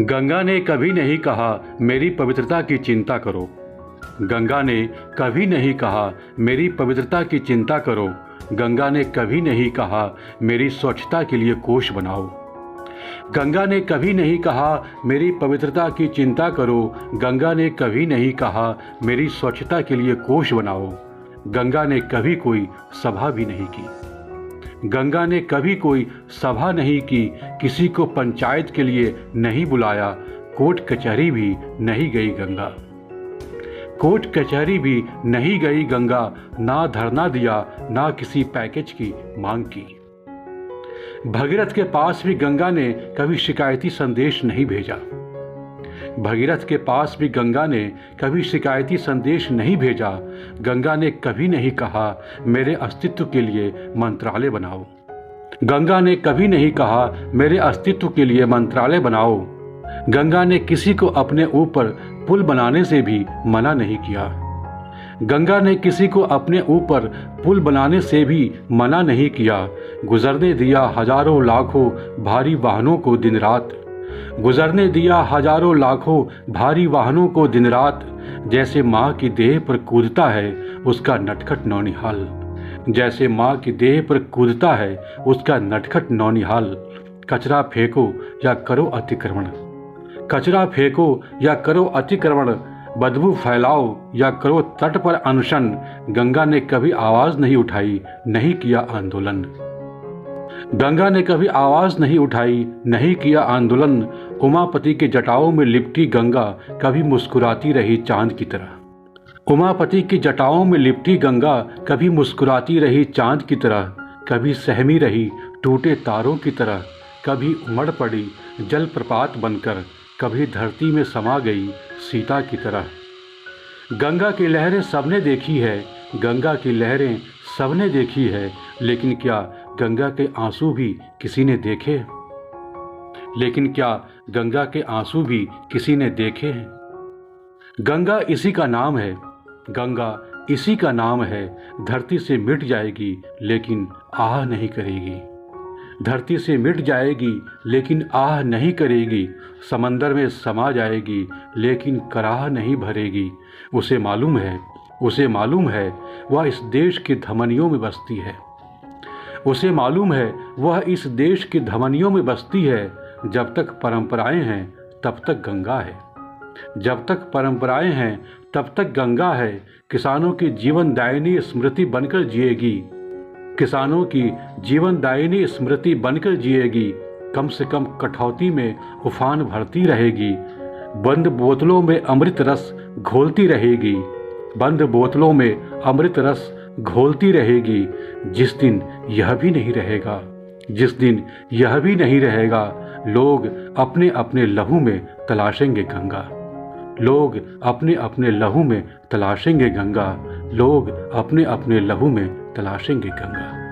गंगा ने कभी नहीं कहा मेरी पवित्रता की चिंता करो। गंगा ने कभी नहीं कहा मेरी पवित्रता की चिंता करो। गंगा ने कभी नहीं कहा मेरी स्वच्छता के लिए कोष बनाओ। गंगा ने कभी नहीं कहा मेरी पवित्रता की चिंता करो। गंगा ने कभी नहीं कहा मेरी स्वच्छता के लिए कोष बनाओ। गंगा ने कभी कोई सभा भी नहीं की। गंगा ने कभी कोई सभा नहीं की, किसी को पंचायत के लिए नहीं बुलाया। कोर्ट कचहरी भी नहीं गई गंगा। कोर्ट कचहरी भी नहीं गई गंगा। ना धरना दिया, ना किसी पैकेज की मांग की। भगीरथ के पास भी गंगा ने कभी शिकायती संदेश नहीं भेजा। भगीरथ के पास भी गंगा ने कभी शिकायती संदेश नहीं भेजा। गंगा ने कभी नहीं कहा मेरे अस्तित्व के लिए मंत्रालय बनाओ। गंगा ने कभी नहीं कहा मेरे अस्तित्व के लिए मंत्रालय बनाओ। गंगा ने किसी को अपने ऊपर पुल बनाने से भी मना नहीं किया। गंगा ने किसी को अपने ऊपर पुल बनाने से भी मना नहीं किया। गुजरने दिया हजारों लाखों भारी वाहनों को दिन रात। गुजरने दिया हजारों लाखों भारी वाहनों को दिन रात। जैसे माँ की देह पर कूदता है उसका नटखट नौनिहाल। जैसे माँ की देह पर कूदता है उसका नटखट नौनिहाल। कचरा फेंको या करो अतिक्रमण। कचरा फेंको या करो अतिक्रमण। बदबू फैलाओ या करो तट पर अनशन। गंगा ने कभी आवाज नहीं उठाई, नहीं किया आंदोलन। गंगा ने कभी आवाज नहीं उठाई, नहीं किया आंदोलन। उमापति के जटाओं में लिपटी गंगा कभी मुस्कुराती रही चांद की तरह। उमापति की जटाओं में लिपटी गंगा कभी मुस्कुराती रही चांद की तरह। कभी सहमी रही टूटे तारों की तरह। कभी उमड़ पड़ी जलप्रपात बनकर। कभी धरती में समा गई सीता की तरह। गंगा की लहरें सबने देखी है। गंगा की लहरें सबने देखी है। लेकिन क्या गंगा के आंसू भी किसी ने देखे? लेकिन क्या गंगा के आंसू भी किसी ने देखे हैं? गंगा इसी का नाम है। गंगा इसी का नाम है। धरती से मिट जाएगी लेकिन आह नहीं करेगी। धरती से मिट जाएगी लेकिन आह नहीं करेगी। समंदर में समा जाएगी लेकिन कराह नहीं भरेगी। उसे मालूम है वह इस देश की धमनियों में बसती है। उसे मालूम है वह इस देश की धमनियों में बसती है। जब तक परंपराएं हैं तब तक गंगा है। जब तक परंपराएं हैं तब तक गंगा है। किसानों की जीवनदायिनी स्मृति बनकर जिएगी। किसानों की जीवनदायिनी स्मृति बनकर जिएगी। कम से कम कटौती में उफान भरती रहेगी। बंद बोतलों में अमृत रस घोलती रहेगी। बंद बोतलों में अमृत रस घोलती रहेगी। जिस दिन यह भी नहीं रहेगा, जिस दिन यह भी नहीं रहेगा, लोग अपने अपने लहू में तलाशेंगे गंगा। लोग अपने अपने लहू में तलाशेंगे गंगा। लोग अपने अपने लहू में तलाशेंगे गंगा।